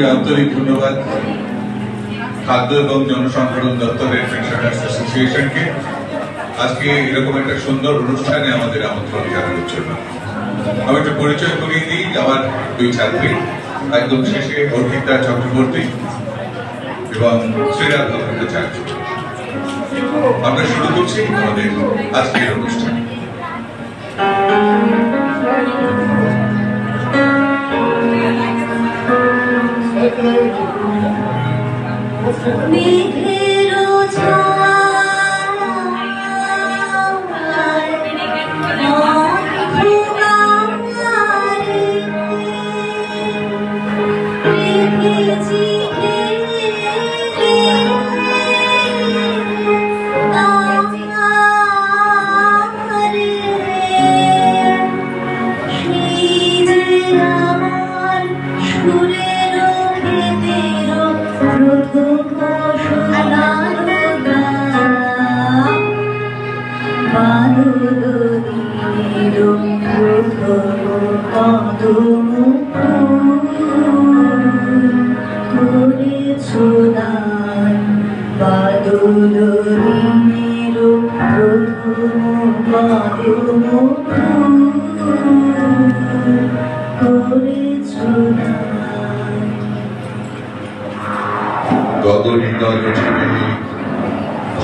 সবাইকে আন্তরিক ধন্যবাদ। খাদ্য এবং জনসংখ্যান দপ্তরের পেনশনার্স অ্যাসোসিয়েশনকে আজকে এরকম একটা সুন্দর অনুষ্ঠানে আমাদের আমন্ত্রণ জানানোর জন্য। আমি একটু পরিচয় করিয়ে দিই আমার দুই ছাত্রী, একদম শেষে অর্পিতা চক্রবর্তী এবং শ্রীরাধা ভট্টাচার্য। আমরা শুরু করছি আমাদের আজকের অনুষ্ঠান।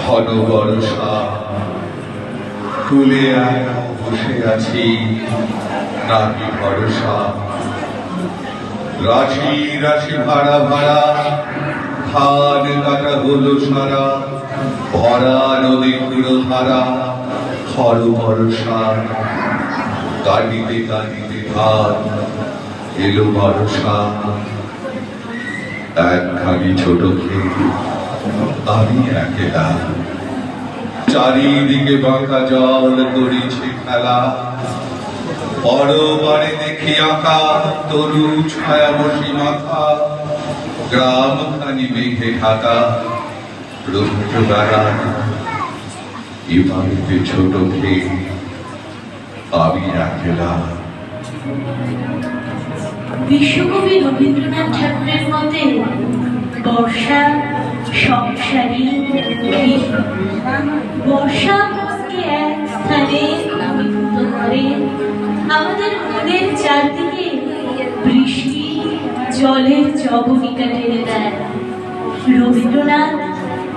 ঘন বর্ষা ফুলে বসে আছি নাকি ভরসা, রাশি রাশি ভাড়া ভাড়া ধান কাটা হলো সারা, ভরা নদী পুরো ধারা খর ভরসা, কাটিতে কাটিতে ধান এলো ভরসা। একখানি ছোট খেয়ে আমি একেলা, চারিদিকে বাঁকা জল করেছে খেলা, পরবারে দেখি আঁকা তরু ছায়া বসি মাথা, গ্রাম খানি মেঘে ঢাকা রৌদ্র বেড়ান, এভাবে ছোট খেয়ে আমি একেলা। বিশ্বকবি রবীন্দ্রনাথ ঠাকুরের মতে বর্ষা সংসারী, বর্ষা মনকে এক স্থানে নামিভূত করে, আমাদের মনের চারদিকে বৃষ্টি জলের জবনিকা টেনে দেয়। রবীন্দ্রনাথ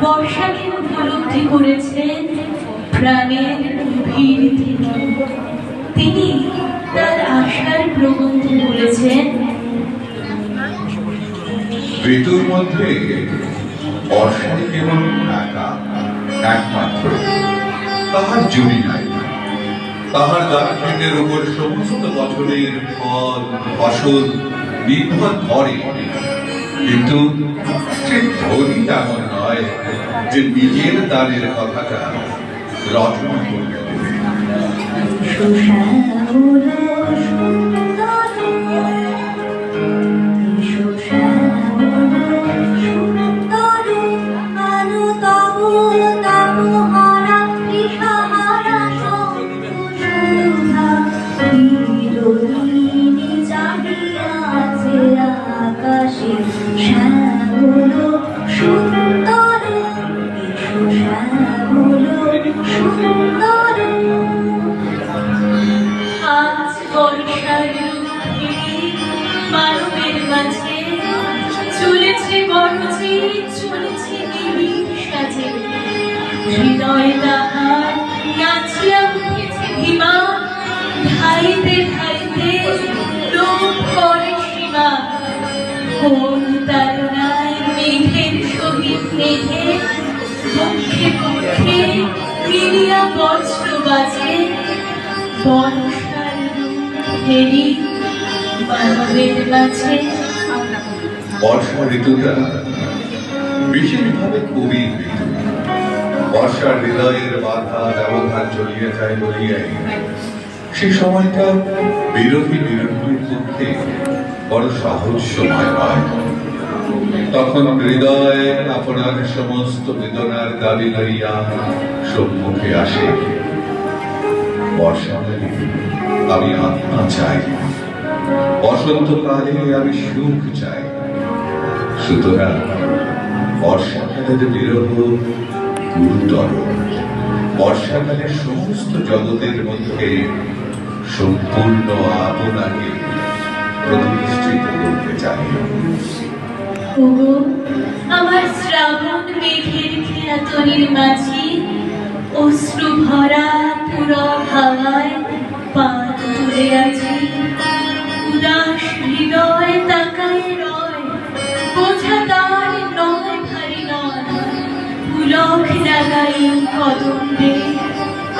বর্ষাকে উপলব্ধি করেছেন প্রাণের ভিড় থেকে। তিনি তার আশার প্রবন্ধে বলেছেন, ঋতুর মধ্যে বর্ষায় কেবল একা একমাত্র, তাহার জমি নাই, তাহার দাক্ষিণ্যের উপর সমস্ত বছরের ফল ফসল নির্ভর করে, কিন্তু সে ধনী তেমন নয় যে নিজের দানের কথাটা রচনা করবে। হৃদয় তাহার নাচিয়া উঠেছে ভীমা, ধাইতে ধাইতে লোভ করে সীমা, কোন তারুণায় মেঘের সহিত মেঘে পক্ষে পক্ষে মিলিয়া বজ্র বাজে, বর্ষার ফেরি মানবের মাঝে। বর্ষা ঋতুটা বিশেষভাবে কবির ঋতু। বর্ষার হৃদয়ের বাধা ব্যবধান চলিয়ে যায় বলিয়াই সে সময়টা বিরোধীর পক্ষে বড় সহজ সময় হয়। তখন হৃদয় আপনার সমস্ত বেদনার দাবি লইয়া সম্মুখে আসে। বর্ষাকালে আমি আত্মা চাই, বসন্তকালে আমি সুখ চাই, সুতরাং বর্ষাকালের বিরহ গুরুতর। বর্ষাকালের সমস্ত জগতের মধ্যে সম্পূর্ণ আপনাকে প্রতিষ্ঠিত করতে চাই। ওগো আমার শ্রাবণ মেঘের খেয়াতনির মাঝি, অশ্রু ভরা পুরো হাওয়ায় পাত তুলে আছি। উদাস হৃদয় তাকায় রয়, বোঝা তার নয় ভারী নয়। পুলক লাগাই কদম্বে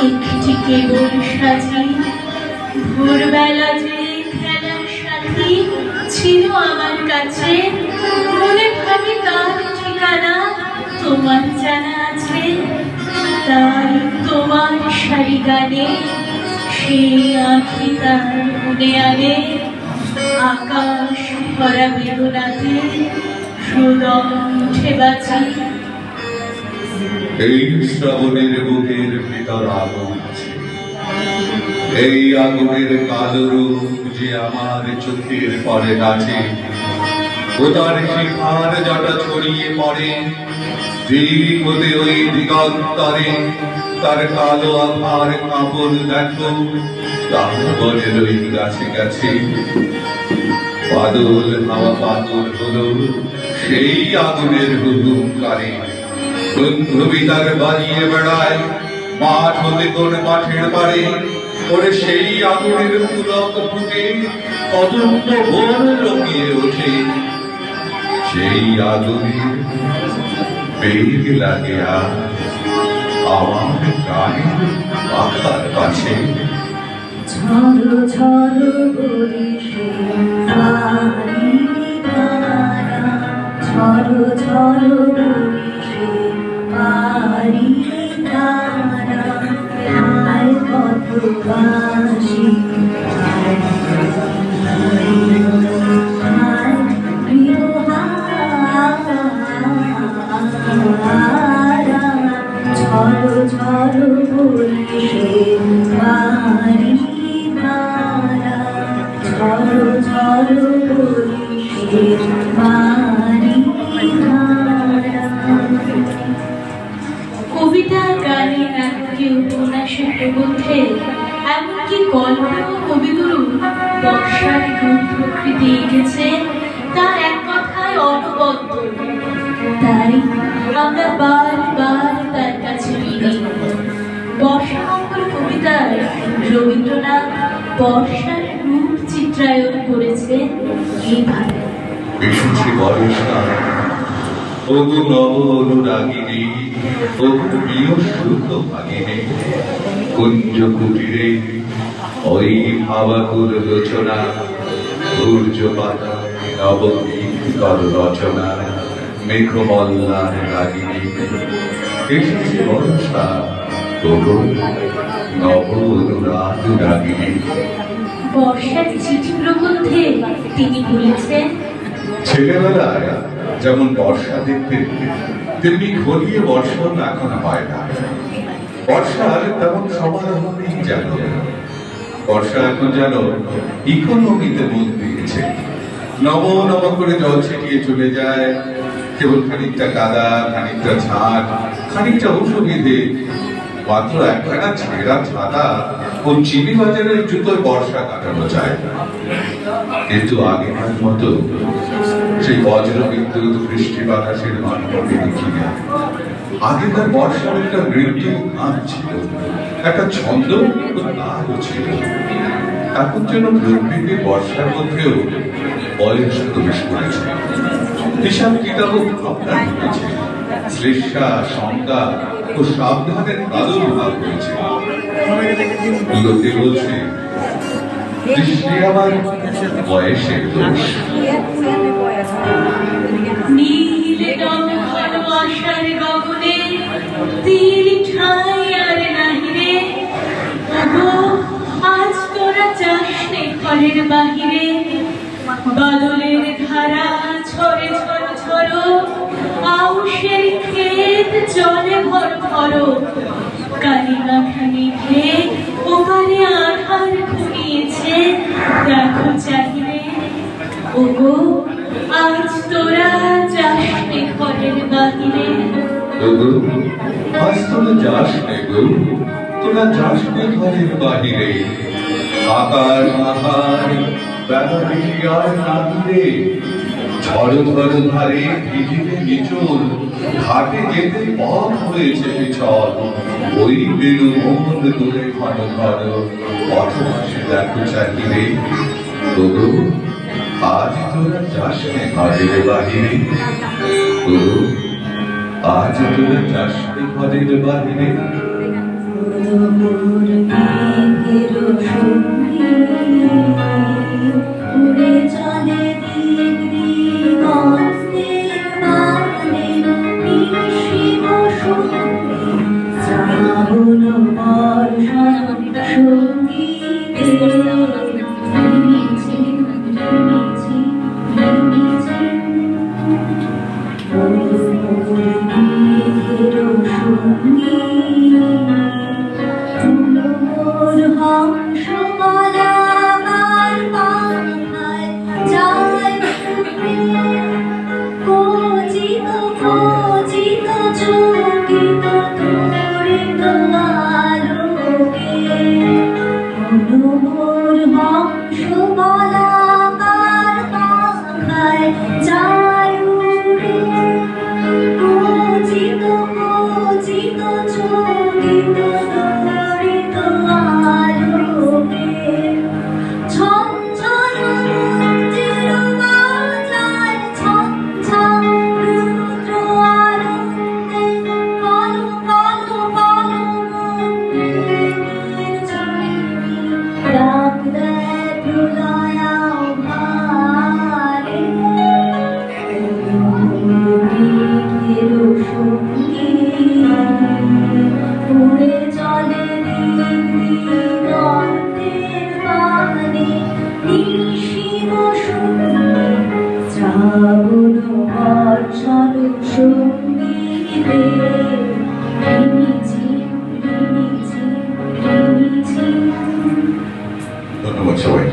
একটি কেবল সাজি। ভোরবেলা যে খেলার সাথী ছিল আমার কাছে, মনে ভাবি তার ঠিকানা তোমার জানা আছে। তাই তোমার শাড়ি গানে সেই আঁখি তার মনে আনে। আকাশ ভরা বেদনাতে সুদম উঠে বাঁচি। এই শ্রাবণের বুকের ভিতর আগুন আছে, এই আগুনের কালো রূপ যে আমার চোখের পরে নাচে। ও তার শিখার জটা ছড়িয়ে পড়ে দিক হতে ওই দিগন্তরে। তার কালো আভার কাপড় দেখো তারপরের ওই গাছে গাছে। বাদল হাওয়া পাগল হলো সেই আগুনের হুহুঙ্কারে। বন্ধুবি তার বাজিয়ে বেড়ায় মাঠ হতে কোন মাঠের পারে। ওরে সেই আগুনের পুলক ফুটে অদম্য ভোর রঙিয়ে ওঠে। সেই আগুনের বেগ লাগে আর আমার গানের পাখার পাশে। ঝড়ো ঝড়ো বরিশে পারি ধারা, ঝড়ো ঝড়ো বরিশে পারি ধারা। হায় কত বাসি হায় প্রিয় হারা। ঝড়ো ঝড়ো বরিশে পারি ধারা, ঝড়ো ঝড়ো বরিশে পারি ধারা। কবিতা, গানে, নাটকে, উপন্যাসে, প্রবন্ধে, এমনকি গল্পেও কবিগুরু বর্ষার রূপ প্রকৃতি এঁকেছে তা এক কথায় অনবদ্য। তাই আমরা বারবার তার কাছে ফিরি। বর্ষামঙ্গল কবিতায় রবীন্দ্রনাথ বর্ষার রূপ চিত্রায়ন করেছেন এইভাবে। এসেছে বর্ষা, ওগো নব অনুরাগিনী, ওগো প্রিয় সুখ ভাগিনী। কুঞ্জ কুটিরে ওই ভাবাকুল রচনা, সূর্য পাতা নবগীত কর রচনা। মেঘমল্লার রাগিনী এসেছে বর্ষা, ওগো নব অনুরাগ রাগিনী। বর্ষার চিঠি প্রবন্ধে তিনি বলেছেন, ছেলেবেলায় যেমন বর্ষা দেখতে তেমনি ঘনিয়ে বর্ষণ এখন হয় না। বর্ষার তেমন সমারোহ নেই যেন। বর্ষা এখন যেন ইকোনমিতে মন দিয়েছে। নব নব করে জল ছিটিয়ে চলে যায়। কেবল খানিকটা কাদা, খানিকটা ঝাঁট, খানিকটা উঁচু বেঁধে মাত্র একখানা ছেঁড়া ছাতা ও চিনি বাজারের জুতোয় বর্ষা কাটানো যায়। কিন্তু আগেকার মতো সেই বজ্র বিদ্যুৎ বৃষ্টি বাতাসের মানবকে দেখি না। আগেকার বর্ষার একটা মৃত্যু গান ছিল, একটা ছন্দ ও তালও ছিল। এখন যেন প্রকৃতির বর্ষার মধ্যেও বয়স প্রবেশ করেছে। হিসাব কিতাবও ভাবনা ঢুকেছে। শ্লেষা, সংজ্ঞা ও সাবধানের প্রাদুর্ভাব হয়েছে। লোকে বলছে দৃষ্টি আমার বয়সের দোষ। নীল দমন আশার গগনে তিল ঠাঁই আর নাহি রে। ওগো আজ তোরা যাস নে ঘরের বাহিরে। বাদলের ধারা ঝরে ঝর ঝরো, আউশের ক্ষেত জলে ভর ভরো। কালিমা খানিকে ওপারে আধার ঘুমিয়েছে, দেখো চাহিলে। ওগো আজ তোরা যা যাস নে গো, তোরা যাস নে ঘরের বাহিরে, আকার আহার বেড়াবি আর নাহিরে, ঝড় ঝড় ধারে ভিজিবে নিচুর, ঘাটে যেতে পথ হয়েছে পিছল, ওই বেরু মন দূরে ঘন ঘন, পথ পাশে দেখো চাহিরে, তবু আজ তোরা যাস নে ঘরের বাহিরে, তবু আজ তোরা যাস নে ঘরের বাহিরে। উড়ে চলে দিক দিগন্তে বাদলে নিশিম সঙ্গে, শ্রাবণ বর্ষণ সঙ্গীতে রিমিঝি রিমিঝি রিমিঝি, মেঘের সঙ্গী মোর হংস বলাকার পাখায় যায় উড়ে, কচিত কচিত চকিত তড়িত আলোকে, মোর হংস বলাকার পাখায় যায় উড়ে, কচিত কচিত চকিত তড়িত আলোকে, ছঞ্ছন মঞ্জির বাজায় ছঞ্ছন রুদ্র আনন্দে, কল কল কল মন্দির ঝরিনি ডাক দেয় প্রলয় আভারে, মেঘের সঙ্গী উড়ে চলে দিক দিগন্তের বানে নিশিম সঙ্গে, শ্রাবণ বর্ষণ সঙ্গীতে রিমিঝি রিমিঝি রিমিঝি। ধন্যবাদ সবাই।